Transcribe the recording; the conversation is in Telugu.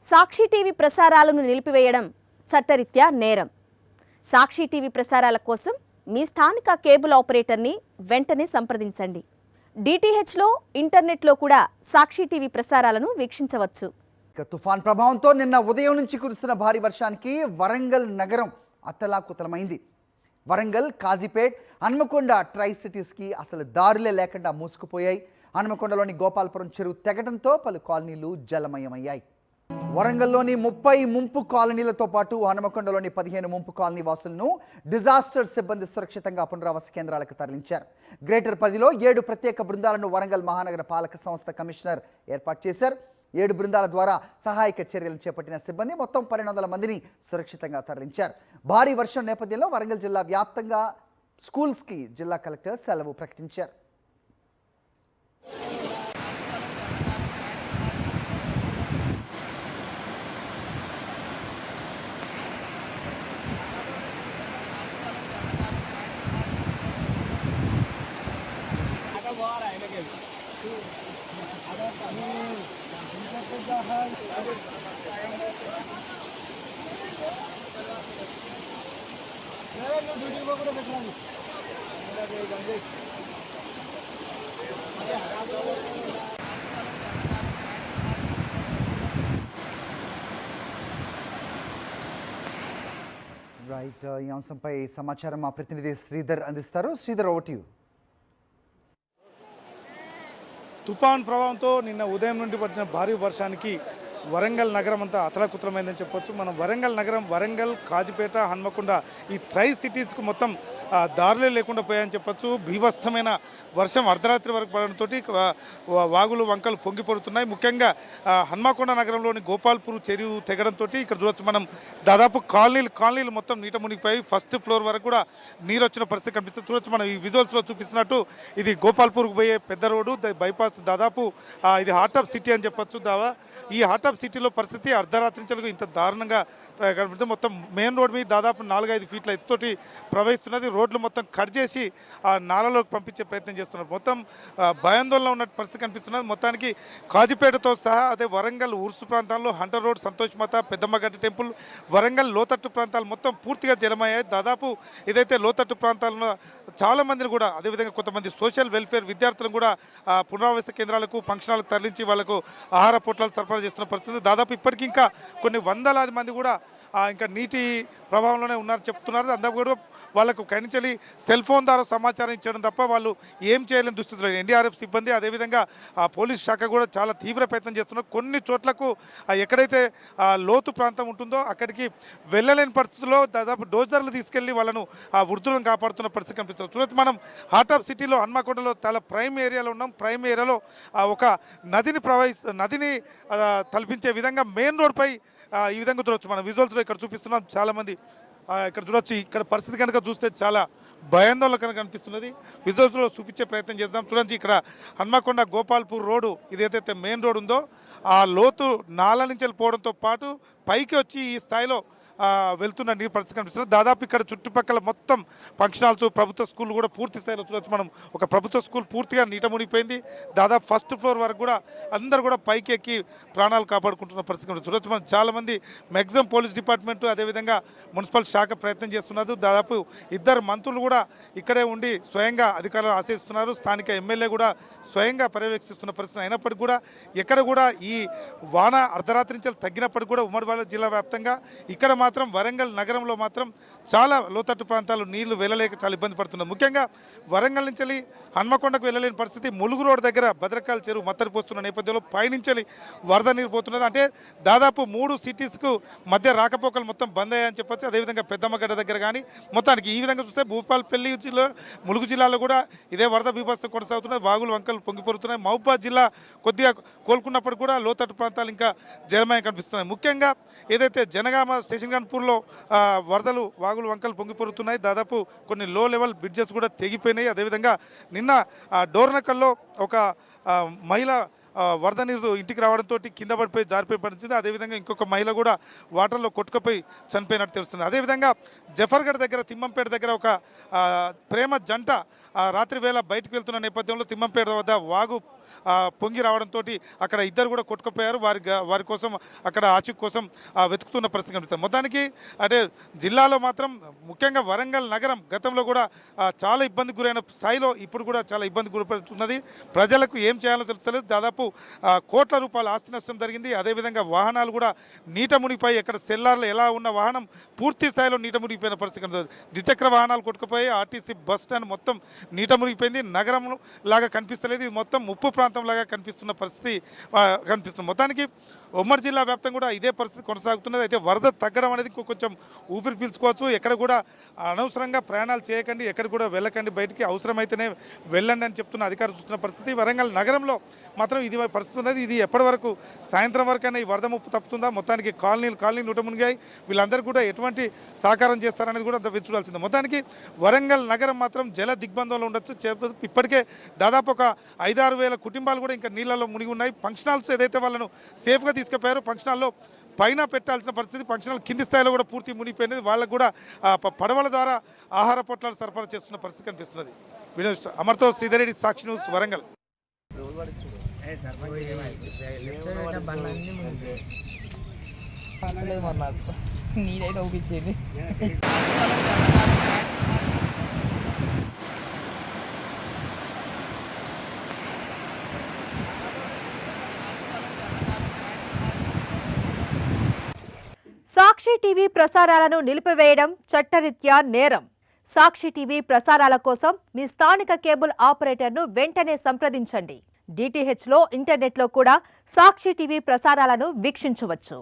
సాక్షి టీవీ ప్రసారాలను నిలిపివేయడం చట్టరీత్యా నేరం. సాక్షి టీవీ ప్రసారాల కోసం మీ స్థానిక కేబుల్ ఆపరేటర్ని వెంటనే సంప్రదించండి. డిటిహెచ్లో, ఇంటర్నెట్లో కూడా సాక్షి టీవీ ప్రసారాలను వీక్షించవచ్చు. తుఫాన్ ప్రభావంతో నిన్న ఉదయం నుంచి కురుస్తున్న భారీ వర్షానికి వరంగల్ నగరం అతలాకుతలమైంది. వరంగల్, కాజీపేట్, హన్మకొండ ట్రై సిటీస్కి అసలు దారులే లేకుండా మూసుకుపోయాయి. హన్మకొండలోని గోపాలపురం చెరువు తెగడంతో పలు కాలనీలు జలమయమయ్యాయి. వరంగల్లోని 30 ముంపు కాలనీలతో పాటు హన్మకొండలోని 15 ముంపు కాలనీ వాసులను డిజాస్టర్ సిబ్బంది సురక్షితంగా పునరావాస కేంద్రాలకు తరలించారు. గ్రేటర్ పరిధిలో 7 ప్రత్యేక బృందాలను వరంగల్ మహానగర పాలక సంస్థ కమిషనర్ ఏర్పాటు చేశారు. 7 బృందాల ద్వారా సహాయక చర్యలు చేపట్టిన సిబ్బంది మొత్తం 1200 మందిని సురక్షితంగా తరలించారు. భారీ వర్షం నేపథ్యంలో వరంగల్ జిల్లా వ్యాప్తంగా స్కూల్స్కి జిల్లా కలెక్టర్ సెలవు ప్రకటించారు. రైట్, ఈ అంశంపై సమాచారం మా ప్రతినిధి శ్రీధర్ అందిస్తారు. Sridhar, over to you. తుఫాన్ ప్రభావంతో నిన్న ఉదయం నుండి పడిన భారీ వర్షానికి వరంగల్ నగరం అంతా అతలాకుతలమైందని చెప్పొచ్చు. మనం వరంగల్ నగరం, వరంగల్, కాజిపేట, హన్మకొండ ఈ ట్రై సిటీస్కు మొత్తం దారులే లేకుండా పోయాయని చెప్పొచ్చు. బీభత్సమైన వర్షం అర్ధరాత్రి వరకు పడడంతో వాగులు, వంకలు పొంగి పడుతున్నాయి. ముఖ్యంగా హన్మకొండ నగరంలోని గోపాల్పూర్ చెరువు తెగడంతో ఇక్కడ చూడొచ్చు మనం దాదాపు కాలనీలు మొత్తం నీట మునిగిపోయి ఫస్ట్ ఫ్లోర్ వరకు కూడా నీరు వచ్చిన పరిస్థితి కనిపిస్తుంది. చూడొచ్చు మనం ఈ విజువల్స్లో చూపిస్తున్నట్టు ఇది గోపాల్పూర్కు పోయే పెద్ద రోడ్డు, బైపాస్. దాదాపు ఇది హార్ట్ ఆఫ్ సిటీ అని చెప్పొచ్చు. ఈ హార్ట్ ఆఫ్ సిటీలో పరిస్థితి అర్ధరాత్రించలకు ఇంత దారుణంగా కనిపిస్తుంది. మొత్తం మెయిన్ రోడ్ మీద దాదాపు 4-5 ఫీట్ల ఎత్తుతోటి ప్రవహిస్తున్నది. రోడ్లు మొత్తం కట్ చేసి ఆ నాలలోకి పంపించే ప్రయత్నం చేస్తున్నారు. మొత్తం భయాందోళన ఉన్న పరిస్థితి కనిపిస్తున్నది. మొత్తానికి కాజిపేటతో సహా అదే వరంగల్ ఉర్సు ప్రాంతాల్లో హంటర్ రోడ్, సంతోష్ మాత, పెద్దమ్మగడ్డ టెంపుల్, వరంగల్ లోతట్టు ప్రాంతాలు మొత్తం పూర్తిగా జలమయ్యాయి. దాదాపు ఏదైతే లోతట్టు ప్రాంతాల్లో చాలా మందిని కూడా, అదేవిధంగా కొంతమంది సోషల్ వెల్ఫేర్ విద్యార్థులను కూడా పునరావాస కేంద్రాలకు, ఫంక్షనాలకు తరలించి వాళ్లకు ఆహార పొట్లాలు సరఫరా చేస్తున్న పరిస్థితి. దాదాపు ఇప్పటికీ ఇంకా కొన్ని వందలాది మంది కూడా ఇంకా నీటి ప్రభావంలోనే ఉన్నారని చెప్తున్నారు. అందుకు కూడా వాళ్ళకు కనించలి సెల్ ఫోన్ ద్వారా సమాచారం ఇచ్చడం తప్ప వాళ్ళు ఏం చేయలేని దుస్థితులు. ఎన్డీఆర్ఎఫ్ సిబ్బంది, అదేవిధంగా పోలీస్ శాఖ కూడా చాలా తీవ్ర ప్రయత్నం చేస్తున్నారు. కొన్ని చోట్లకు ఎక్కడైతే లోతు ప్రాంతం ఉంటుందో అక్కడికి వెళ్ళలేని పరిస్థితుల్లో దాదాపు డోజర్లు తీసుకెళ్లి వాళ్ళను ఆ వృద్ధులను కాపాడుతున్న పరిస్థితి కనిపిస్తుంది. చూడొచ్చు మనం హార్ట్ ఆఫ్ సిటీలో హన్మకొండలో చాలా ప్రైమ్ ఏరియాలో ఉన్నాం. ప్రైమ్ ఏరియాలో ఒక నదిని తలపించే విధంగా మెయిన్ రోడ్పై ఈ విధంగా చూడవచ్చు. మనం విజువల్స్లో ఇక్కడ చూపిస్తున్నాం. చాలామంది ఇక్కడ చూడొచ్చు. ఇక్కడ పరిస్థితి కనుక చూస్తే చాలా భయాందోళన కనుక కనిపిస్తున్నది. విజువల్స్లో చూపించే ప్రయత్నం చేద్దాం. చూడండి, ఇక్కడ హన్మకొండ గోపాల్పూర్ రోడ్డు, ఇదైతే మెయిన్ రోడ్ ఉందో ఆ లోతు నాల నుంచి వెళ్ళిపోవడంతో పాటు పైకి వచ్చి ఈ స్థాయిలో వెళ్తున్న నీరు పరిస్థితి కనిపిస్తుంది. దాదాపు ఇక్కడ చుట్టుపక్కల మొత్తం ఫంక్షన్ హాల్స్, ప్రభుత్వ స్కూల్ కూడా పూర్తి స్థాయిలో చూడవచ్చు. మనం ఒక ప్రభుత్వ స్కూల్ పూర్తిగా నీట మునిగిపోయింది. దాదాపు ఫస్ట్ ఫ్లోర్ వరకు కూడా అందరూ కూడా పైకి ఎక్కి ప్రాణాలు కాపాడుకుంటున్న పరిస్థితి చూడవచ్చు. మనం చాలామంది మ్యాక్సిమం పోలీస్ డిపార్ట్మెంట్, అదేవిధంగా మున్సిపల్ శాఖ ప్రయత్నం చేస్తున్నారు. దాదాపు 2 మంత్రులు కూడా ఇక్కడే ఉండి స్వయంగా అధికారులు ఆశిస్తున్నారు. స్థానిక ఎమ్మెల్యే కూడా స్వయంగా పర్యవేక్షిస్తున్న పరిస్థితి. అయినప్పటికీ కూడా ఎక్కడ కూడా ఈ వాన అర్ధరాత్రి నుంచి తగ్గినప్పటికీ కూడా ఉమ్మడి జిల్లా వ్యాప్తంగా ఇక్కడ మాత్రం వరంగల్ నగరంలో మాత్రం చాలా లోతట్టు ప్రాంతాలు నీళ్లు వెళ్ళలేక చాలా ఇబ్బంది పడుతున్నారు. ముఖ్యంగా వరంగల్ నుంచి హన్మకొండకు వెళ్ళలేని పరిస్థితి. ములుగు రోడ్ దగ్గర భద్రకాళ చెరువు మత్తడిపోస్తున్న నేపథ్యంలో పైనుంచి వరద నీరు పోతున్నది. అంటే దాదాపు 3 సిటీస్కు మధ్య రాకపోకలు మొత్తం బంద్ అయ్యాయని చెప్పొచ్చు. అదేవిధంగా పెద్దమ్మగడ్డ దగ్గర కానీ మొత్తానికి ఈ విధంగా చూస్తే భూపాలపల్లి జిల్లా, ములుగు జిల్లాలో కూడా ఇదే వరద బీభత్సం కొనసాగుతున్నాయి. వాగులు, వంకలు పొంగిపోతున్నాయి. మహబూబాద్ జిల్లా కొద్దిగా కోలుకున్నప్పుడు కూడా లోతట్టు ప్రాంతాలు ఇంకా జలమయం కనిపిస్తున్నాయి. ముఖ్యంగా ఏదైతే జనగామ స్టేషన్ గన్పూర్లో వరదలు, వాగులు, వంకలు పొంగిపోతున్నాయి. దాదాపు కొన్ని లో లెవెల్ బ్రిడ్జెస్ కూడా తెగిపోయినాయి. అదేవిధంగా నిన్న డోర్నకల్లో ఒక మహిళ వరద నీరు ఇంటికి రావడంతో కింద పడిపోయి జారిపోయి పడింది. అదేవిధంగా ఇంకొక మహిళ కూడా వాటర్లో కొట్టుకుపోయి చనిపోయినట్టు తెలుస్తుంది. అదేవిధంగా జఫర్గఢ్ దగ్గర, తిమ్మంపేట దగ్గర ఒక ప్రేమ జంట రాత్రి వేళ బయటకు వెళ్తున్న నేపథ్యంలో తిమ్మంపేట వద్ద వాగు పొంగి రావడంతో అక్కడ ఇద్దరు కూడా కొట్టుకుపోయారు. వారి కోసం అక్కడ ఆచూకీ కోసం వెతుకుతున్న పరిస్థితి కనిపిస్తుంది. మొత్తానికి అంటే జిల్లాలో మాత్రం ముఖ్యంగా వరంగల్ నగరం గతంలో కూడా చాలా ఇబ్బంది గురైన స్థాయిలో ఇప్పుడు కూడా చాలా ఇబ్బంది గురిపడుతున్నది. ప్రజలకు ఏం చేయాలో తెలుస్తలేదు. దాదాపు కోట్ల రూపాయల ఆస్తి నష్టం జరిగింది. అదేవిధంగా వాహనాలు కూడా నీట మునిగిపోయి ఎక్కడ సెల్లార్లో ఎలా ఉన్న వాహనం పూర్తి స్థాయిలో నీట మునిగిపోయిన పరిస్థితి కనిపిస్తుంది. ద్విచక్ర వాహనాలు కొట్టుకుపోయి ఆర్టీసీ బస్ స్టాండ్ మొత్తం నీట మునిగిపోయింది. నగరం లాగా కనిపిస్తలేదు. ఇది మొత్తం ముప్పు ప్రాంతం లాగా కనిపిస్తున్న పరిస్థితి కనిపిస్తుంది. మొత్తానికి ఉమ్మడి జిల్లా వ్యాప్తంగా కూడా ఇదే పరిస్థితి కొనసాగుతున్నది. అయితే వరద తగ్గడం అనేది కొంచెం ఊపిరి పీల్చుకోవచ్చు. ఎక్కడ కూడా అనవసరంగా ప్రయాణాలు చేయకండి, ఎక్కడ కూడా వెళ్ళకండి, బయటికి అవసరమైతేనే వెళ్ళండి అని చెప్తున్న అధికారులు చూస్తున్న పరిస్థితి. వరంగల్ నగరంలో మాత్రం ఇది పరిస్థితి ఉన్నది. ఇది ఎప్పటి వరకు సాయంత్రం వరకైనా ఈ వరద ముప్పు తప్పుతుందా? మొత్తానికి కాలనీలు నూట మునిగాయి. వీళ్ళందరూ కూడా ఎటువంటి సహకారం చేస్తారనేది కూడా అంత వేచి చూడాల్సిందే. మొత్తానికి వరంగల్ నగరం మాత్రం జల దిగ్బంధంలో ఉండొచ్చు. ఇప్పటికే దాదాపు ఒక 5-6 వేల కుటుంబాలు కూడా ఇంకా నీళ్ళలో మునిగి ఉన్నాయి. ఫంక్షన్ హాల్స్ ఏదైతే వాళ్ళను సేఫ్గా తీసుకుపోయారో ఫంక్షన్ హాల్లో పైన పెట్టాల్సిన పరిస్థితి, ఫంక్షన్ హాల్ కింది స్థాయిలో కూడా పూర్తి మునిగిపోయినది. వాళ్ళకు కూడా పడవల ద్వారా ఆహార పొట్లాలు సరఫరా చేస్తున్న పరిస్థితి కనిపిస్తున్నది. వీడియో అమర్తో శ్రీధర్ రెడ్డి, సాక్షి న్యూస్, వరంగల్. నీదైతే ఊపించేది. సాక్షి టీవీ ప్రసారాలను నిలిపివేయడం చట్టరీత్యా నేరం. సాక్షి టీవీ ప్రసారాల కోసం మీ స్థానిక కేబుల్ ఆపరేటర్ను వెంటనే సంప్రదించండి. DTHలో ఇంటర్నెట్లో కూడా సాక్షి టీవీ ప్రసారాలను వీక్షించవచ్చు.